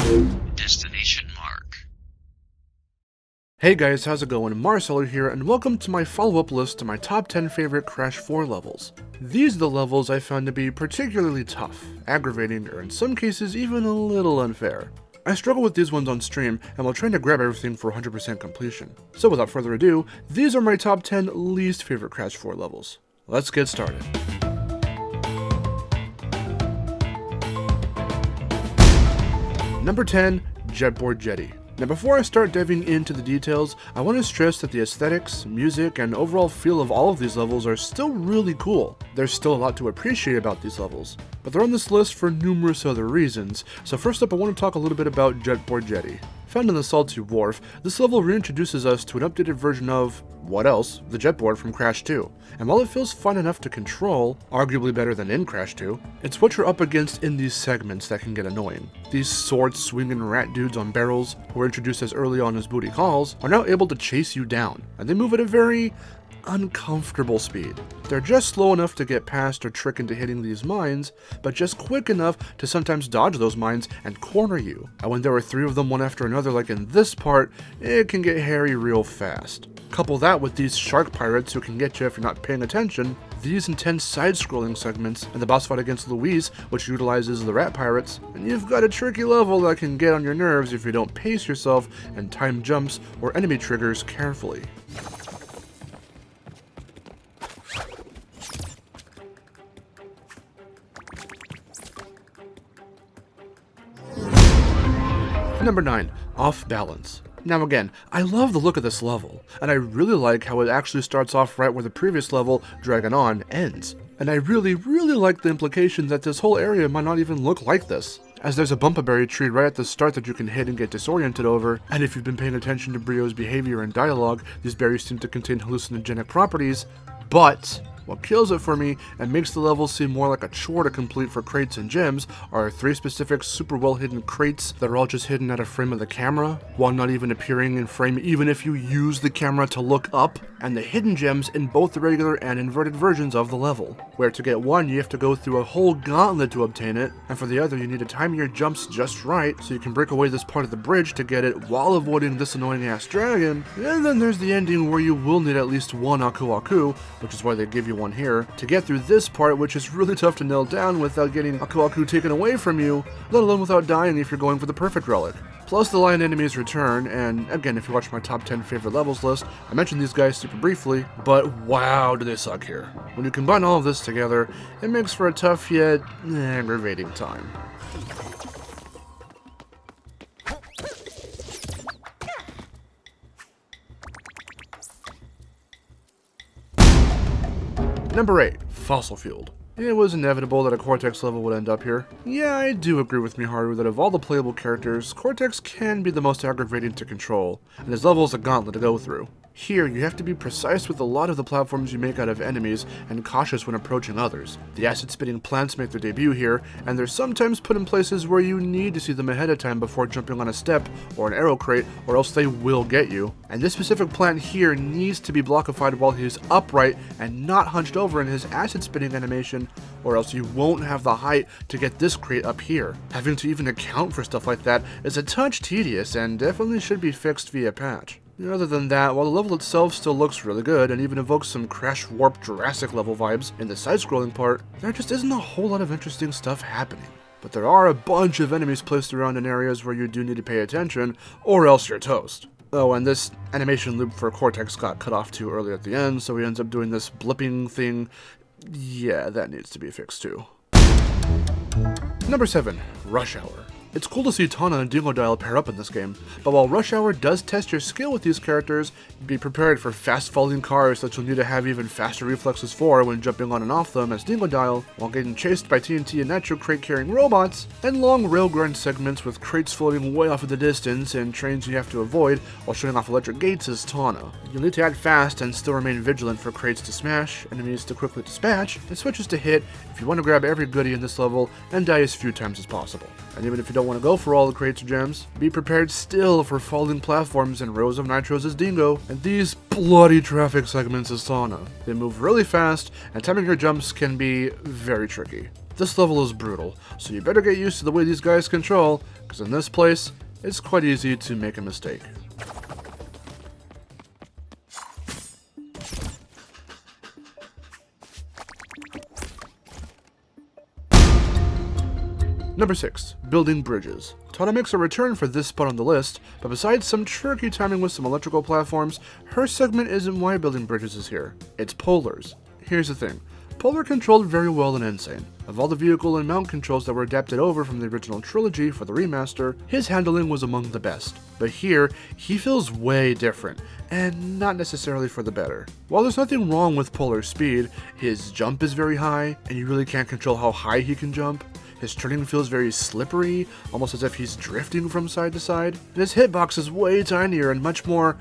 DestinationMarc. Hey guys, how's it going? Marcelo here, and welcome to my follow-up list to my top 10 favorite Crash 4 levels. These are the levels I found to be particularly tough, aggravating, or in some cases even a little unfair. I struggle with these ones on stream, and while trying to grab everything for 100% completion. So without further ado, these are my top 10 least favorite Crash 4 levels. Let's get started. Number 10, Jetboard Jetty. Now before I start diving into the details, I want to stress that the aesthetics, music, and overall feel of all of these levels are still really cool. There's still a lot to appreciate about these levels, but they're on this list for numerous other reasons. So first up, I want to talk a little bit about Jetboard Jetty. Found in the Salty Wharf, this level reintroduces us to an updated version of, what else, the jetboard from Crash 2. And while it feels fun enough to control, arguably better than in Crash 2, it's what you're up against in these segments that can get annoying. These sword-swinging rat dudes on barrels, who were introduced as early on as booty calls, are now able to chase you down, and they move at a very uncomfortable speed. They're just slow enough to get past or trick into hitting these mines, but just quick enough to sometimes dodge those mines and corner you. And when there are 3 of them one after another like in this part, it can get hairy real fast. Couple that with these shark pirates who can get you if you're not paying attention, these intense side-scrolling segments, and the boss fight against Louise, which utilizes the rat pirates, and you've got a tricky level that can get on your nerves if you don't pace yourself and time jumps or enemy triggers carefully. Number 9, Off Balance. Now again, I love the look of this level, and I really like how it actually starts off right where the previous level, Dragon On, ends. And I really like the implication that this whole area might not even look like this, as there's a bumpaberry tree right at the start that you can hit and get disoriented over, and if you've been paying attention to Brio's behavior and dialogue, these berries seem to contain hallucinogenic properties, but what kills it for me and makes the level seem more like a chore to complete for crates and gems are 3 specific super well hidden crates that are all just hidden at a frame of the camera, one not even appearing in frame even if you use the camera to look up, and the hidden gems in both the regular and inverted versions of the level, where to get one you have to go through a whole gauntlet to obtain it, and for the other you need to time your jumps just right so you can break away this part of the bridge to get it while avoiding this annoying ass dragon, and then there's the ending where you will need at least one Aku Aku, which is why they give you one here, to get through this part, which is really tough to nail down without getting Aku Aku taken away from you, let alone without dying if you're going for the perfect relic. Plus the lion enemies return, and again, if you watch my top 10 favorite levels list, I mentioned these guys super briefly, but wow do they suck here. When you combine all of this together, it makes for a tough yet aggravating time. Number 8, Fossil Fueled. It was inevitable that a Cortex level would end up here. Yeah, I do agree with Miharu that of all the playable characters, Cortex can be the most aggravating to control, and his level is a gauntlet to go through. Here, you have to be precise with a lot of the platforms you make out of enemies, and cautious when approaching others. The acid-spitting plants make their debut here, and they're sometimes put in places where you need to see them ahead of time before jumping on a step or an arrow crate, or else they will get you. And this specific plant here needs to be blockified while he's upright and not hunched over in his acid-spitting animation, or else you won't have the height to get this crate up here. Having to even account for stuff like that is a touch tedious and definitely should be fixed via patch. Other than that, while the level itself still looks really good and even evokes some Crash Warp Jurassic level vibes in the side-scrolling part, there just isn't a whole lot of interesting stuff happening. But there are a bunch of enemies placed around in areas where you do need to pay attention, or else you're toast. Oh, and this animation loop for Cortex got cut off too early at the end, so he ends up doing this blipping thing. Yeah, that needs to be fixed too. Number 7, Rush Hour. It's cool to see Tawna and Dillo Deli pair up in this game, but while Rush Hour does test your skill with these characters, be prepared for fast-falling cars that you'll need to have even faster reflexes for when jumping on and off them as Dillo Deli, while getting chased by TNT and Nitro crate-carrying robots, and long railgun segments with crates floating way off in the distance and trains you have to avoid while shooting off electric gates as Tawna. You'll need to act fast and still remain vigilant for crates to smash, enemies to quickly dispatch, and switches to hit if you want to grab every goodie in this level and die as few times as possible. And even if you don't want to go for all the crates or gems, be prepared still for falling platforms and rows of nitros as Dingo, and these bloody traffic segments as Tawna. They move really fast, and timing your jumps can be very tricky. This level is brutal, so you better get used to the way these guys control, because in this place, it's quite easy to make a mistake. Number 6. Building bridges. Tana makes a return for this spot on the list, but besides some tricky timing with some electrical platforms, her segment isn't why building bridges is here. It's Polar's. Here's the thing. Polar controlled very well in Insane. Of all the vehicle and mount controls that were adapted over from the original trilogy for the remaster, his handling was among the best. But here, he feels way different, and not necessarily for the better. While there's nothing wrong with Polar's speed, his jump is very high, and you really can't control how high he can jump. His turning feels very slippery, almost as if he's drifting from side to side, and his hitbox is way tinier and much more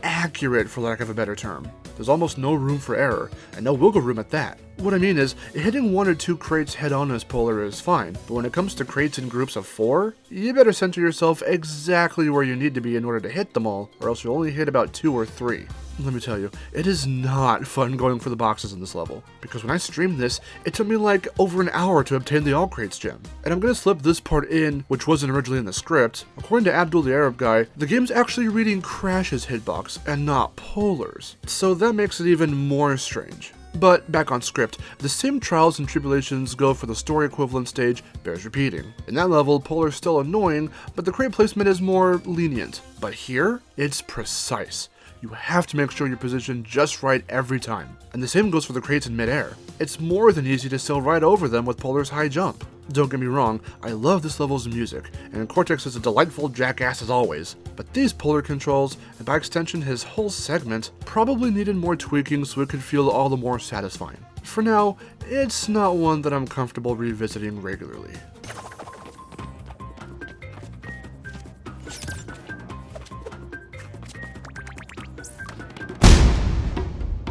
accurate, for lack of a better term. There's almost no room for error, and no wiggle room at that. What I mean is, hitting 1 or 2 crates head-on as Polar is fine, but when it comes to crates in groups of 4, you better center yourself exactly where you need to be in order to hit them all, or else you'll only hit about 2 or 3. Let me tell you, it is not fun going for the boxes in this level, because when I streamed this, it took me like over an hour to obtain the All Crates gem. And I'm gonna slip this part in, which wasn't originally in the script. According to Abdul the Arab guy, the game's actually reading Crash's hitbox and not Polar's, so that makes it even more strange. But back on script, the same trials and tribulations go for the story equivalent stage bears repeating. In that level, Polar's still annoying, but the crate placement is more lenient. But here, it's precise. You have to make sure you're positioned just right every time. And the same goes for the crates in midair. It's more than easy to sail right over them with Polar's high jump. Don't get me wrong, I love this level's music, and Cortex is a delightful jackass as always, but these Polar controls, and by extension his whole segment, probably needed more tweaking so it could feel all the more satisfying. For now, it's not one that I'm comfortable revisiting regularly.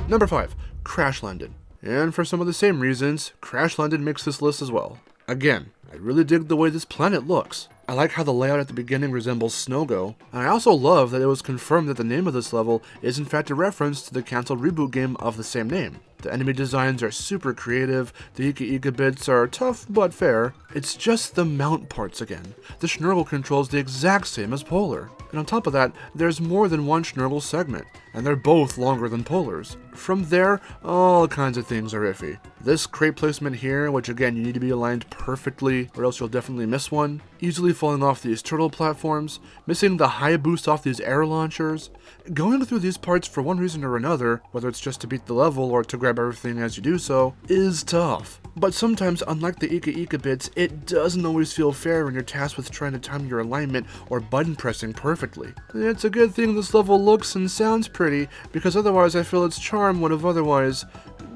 Number 5. Crash Landing. And for some of the same reasons, Crash Landing makes this list as well. Again, I really dig the way this planet looks. I like how the layout at the beginning resembles Snowgo, and I also love that it was confirmed that the name of this level is in fact a reference to the cancelled reboot game of the same name. The enemy designs are super creative, the Ika Ika bits are tough but fair. It's just the mount parts again. The Schnurgle controls the exact same as Polar. And on top of that, there's more than one Schnurgle segment, and they're both longer than Polar's. From there, all kinds of things are iffy. This crate placement here, which again you need to be aligned perfectly or else you'll definitely miss one, easily falling off these turtle platforms, missing the high boost off these air launchers. Going through these parts for one reason or another, whether it's just to beat the level or to grab everything as you do so, is tough. But sometimes, unlike the Ika Ika bits, it doesn't always feel fair when you're tasked with trying to time your alignment or button pressing perfectly. It's a good thing this level looks and sounds pretty, because otherwise I feel its charm would have otherwise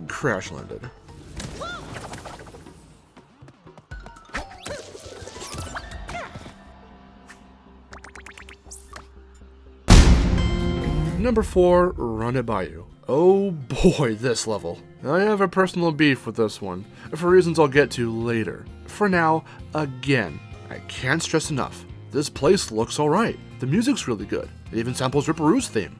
crash landed. Number 4, Run It By You. Oh boy, this level. I have a personal beef with this one, for reasons I'll get to later. For now, again, I can't stress enough, this place looks alright. The music's really good. It even samples Ripperoo's theme.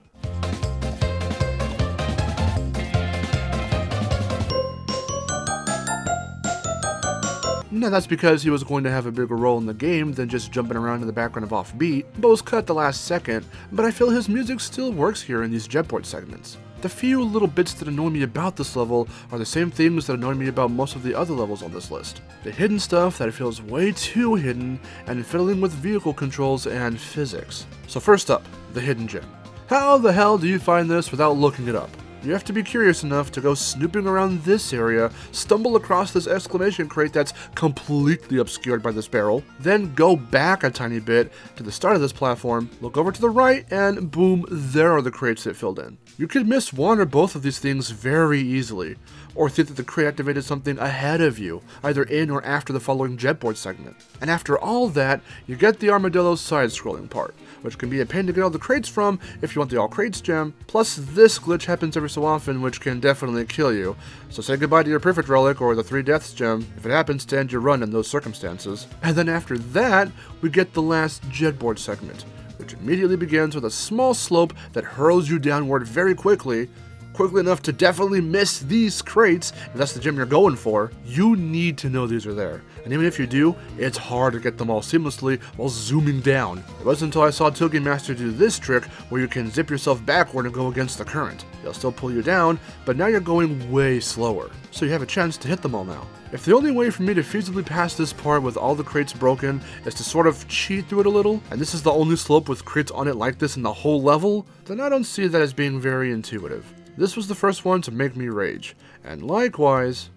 Now that's because he was going to have a bigger role in the game than just jumping around in the background of Offbeat, but was cut at the last second, but I feel his music still works here in these Jetboard segments. The few little bits that annoy me about this level are the same things that annoy me about most of the other levels on this list. The hidden stuff that feels way too hidden, and fiddling with vehicle controls and physics. So first up, the hidden gem. How the hell do you find this without looking it up? You have to be curious enough to go snooping around this area, stumble across this exclamation crate that's completely obscured by this barrel, then go back a tiny bit to the start of this platform, look over to the right, and boom, there are the crates that filled in. You could miss one or both of these things very easily, or think that the crate activated something ahead of you, either in or after the following Jetboard segment. And after all that, you get the Armadillo side-scrolling part, which can be a pain to get all the crates from if you want the all crates gem, plus this glitch happens every so often which can definitely kill you, so say goodbye to your perfect relic or the 3 deaths gem if it happens to end your run in those circumstances. And then after that, we get the last Jetboard segment, which immediately begins with a small slope that hurls you downward very quickly, quickly enough to definitely miss these crates, if that's the gym you're going for, you need to know these are there. And even if you do, it's hard to get them all seamlessly while zooming down. It wasn't until I saw Togi Master do this trick where you can zip yourself backward and go against the current. They'll still pull you down, but now you're going way slower, so you have a chance to hit them all now. If the only way for me to feasibly pass this part with all the crates broken is to sort of cheat through it a little, and this is the only slope with crates on it like this in the whole level, then I don't see that as being very intuitive. This was the first one to make me rage, and likewise...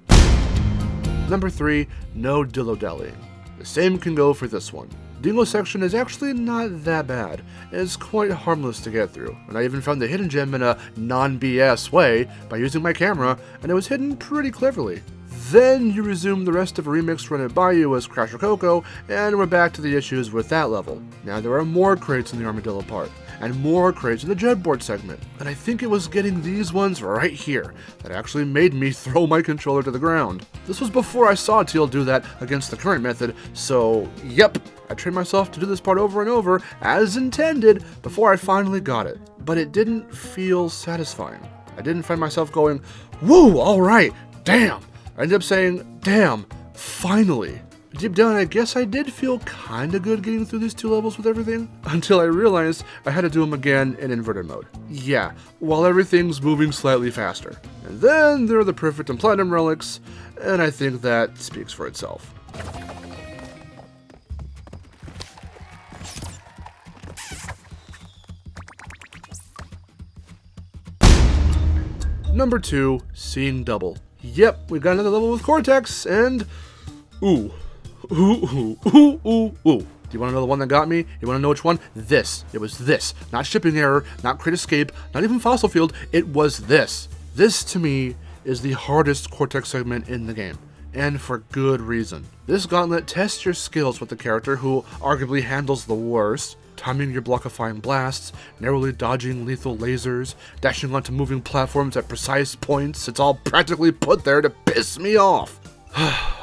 Number 3, no Dillo Deli. The same can go for this one. Dingo section is actually not that bad. It's quite harmless to get through, and I even found the hidden gem in a non-BS way by using my camera, and it was hidden pretty cleverly. Then you resume the rest of a remix run at Bayou as Crash or Coco, and we're back to the issues with that level. Now there are more crates in the Armadillo part, and more crates in the Jetboard segment, and I think it was getting these ones right here that actually made me throw my controller to the ground. This was before I saw Teal do that against the current method, so yep, I trained myself to do this part over and over, as intended, before I finally got it. But it didn't feel satisfying. I didn't find myself going, woo, alright, damn! I ended up saying, damn, finally. Deep down, I guess I did feel kinda good getting through these 2 levels with everything, until I realized I had to do them again in inverted mode. Yeah, while everything's moving slightly faster. And then there are the Perfect and Platinum relics, and I think that speaks for itself. Number 2, seeing double. Yep, we got another level with Cortex, and... Ooh. Do you want to know the one that got me? You want to know which one? This. It was this. Not shipping error, not crate escape, not even fossil field. It was this. This, to me, is the hardest Cortex segment in the game. And for good reason. This gauntlet tests your skills with the character who arguably handles the worst. Timing your blockifying blasts, narrowly dodging lethal lasers, dashing onto moving platforms at precise points. It's all practically put there to piss me off.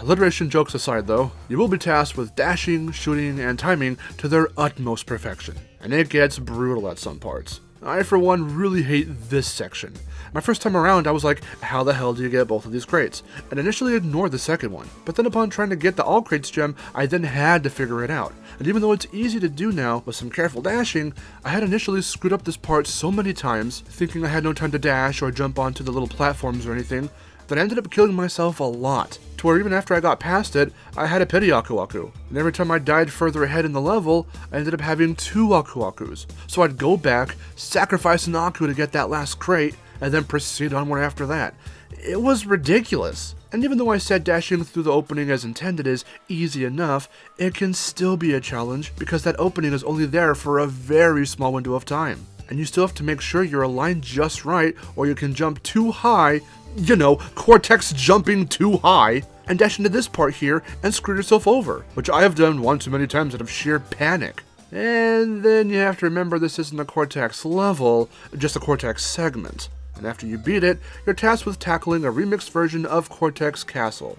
Alliteration jokes aside though, you will be tasked with dashing, shooting, and timing to their utmost perfection, and it gets brutal at some parts. I for one really hate this section. My first time around I was like, how the hell do you get both of these crates? And initially ignored the second one, but then upon trying to get the all crates gem, I then had to figure it out. And even though it's easy to do now with some careful dashing, I had initially screwed up this part so many times, thinking I had no time to dash or jump onto the little platforms or anything, that I ended up killing myself a lot, to where even after I got past it, I had a pity Aku Aku, and every time I died further ahead in the level, I ended up having 2 Aku Akus, so I'd go back, sacrifice an Aku to get that last crate, and then proceed onward after that. It was ridiculous, and even though I said dashing through the opening as intended is easy enough, it can still be a challenge, because that opening is only there for a very small window of time, and you still have to make sure you're aligned just right, or you can jump too high, you know, Cortex jumping too high, and dash into this part here and screw yourself over, which I have done one too many times out of sheer panic. And then you have to remember this isn't a Cortex level, just a Cortex segment. And after you beat it, you're tasked with tackling a remixed version of Cortex Castle.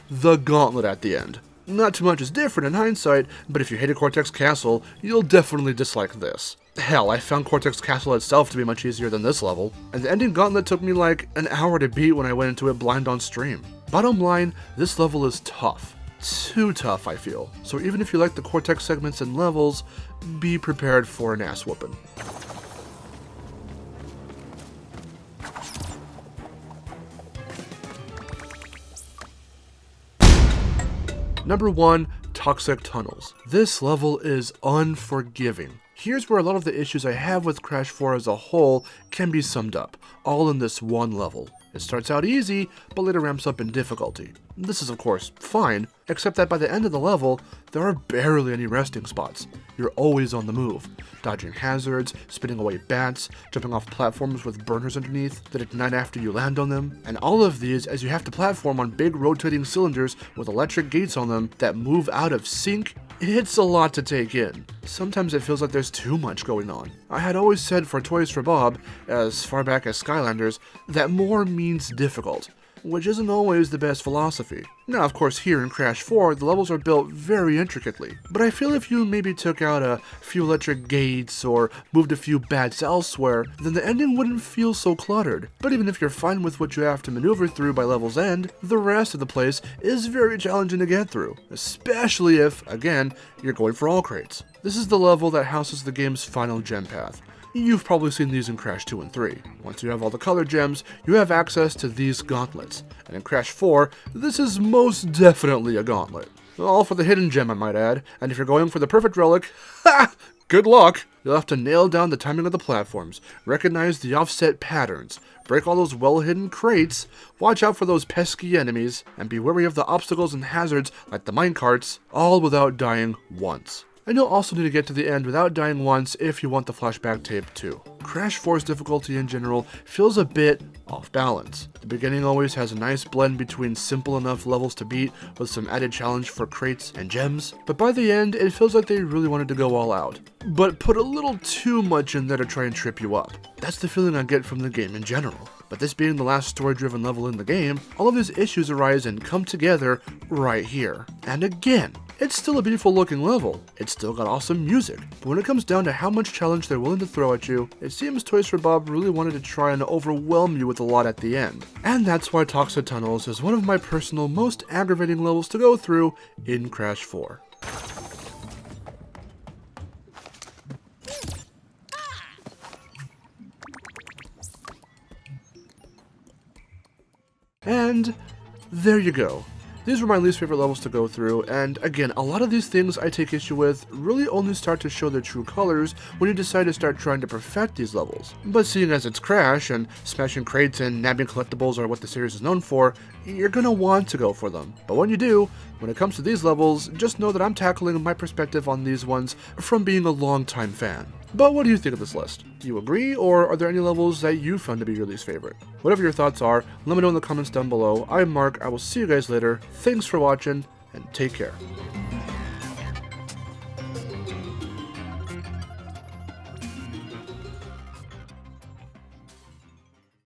The gauntlet at the end. Not too much is different in hindsight, but if you hated Cortex Castle, you'll definitely dislike this. Hell, I found Cortex Castle itself to be much easier than this level, and the ending gauntlet took me like an hour to beat when I went into it blind on stream. Bottom line, this level is tough. Too tough, I feel. So even if you like the Cortex segments and levels, be prepared for an ass whooping. Number 1, Toxic Tunnels. This level is unforgiving. Here's where a lot of the issues I have with Crash 4 as a whole can be summed up, all in this one level. It starts out easy, but later ramps up in difficulty. This is of course fine, except that by the end of the level, there are barely any resting spots. You're always on the move, dodging hazards, spinning away bats, jumping off platforms with burners underneath that ignite after you land on them, and all of these as you have to platform on big rotating cylinders with electric gates on them that move out of sync. It's a lot to take in. Sometimes it feels like there's too much going on. I had always said for Toys for Bob, as far back as Skylanders, that more means difficult. which isn't always the best philosophy. Now, of course, here in Crash 4, the levels are built very intricately, but I feel if you maybe took out a few electric gates or moved a few bats elsewhere, then the ending wouldn't feel so cluttered. But even if you're fine with what you have to maneuver through by level's end, the rest of the place is very challenging to get through, especially if, again, you're going for all crates. This is the level that houses the game's final gem path. You've probably seen these in Crash 2 and 3. Once you have all the colored gems, you have access to these gauntlets. And in Crash 4, this is most definitely a gauntlet. All for the hidden gem, I might add. And if you're going for the perfect relic, ha! Good luck! You'll have to nail down the timing of the platforms, recognize the offset patterns, break all those well-hidden crates, watch out for those pesky enemies, and be wary of the obstacles and hazards like the minecarts, all without dying once. And you'll also need to get to the end without dying once if you want the flashback tape too. Crash 4's difficulty in general feels a bit off balance. The beginning always has a nice blend between simple enough levels to beat with some added challenge for crates and gems, but by the end it feels like they really wanted to go all out, but put a little too much in there to try and trip you up. That's the feeling I get from the game in general. But this being the last story-driven level in the game, all of these issues arise and come together right here. And again, it's still a beautiful looking level, it's still got awesome music, but when it comes down to how much challenge they're willing to throw at you, it seems Toys for Bob really wanted to try and overwhelm you with a lot at the end. And that's why Toxic Tunnels is one of my personal most aggravating levels to go through in Crash 4. And there you go. These were my least favorite levels to go through, and again, a lot of these things I take issue with really only start to show their true colors when you decide to start trying to perfect these levels. But seeing as it's Crash, and smashing crates and nabbing collectibles are what the series is known for, you're gonna want to go for them. But when you do, when it comes to these levels, just know that I'm tackling my perspective on these ones from being a longtime fan. But what do you think of this list? Do you agree, or are there any levels that you found to be your least favorite? Whatever your thoughts are, let me know in the comments down below. I'm Mark, I will see you guys later. Thanks for watching, and take care.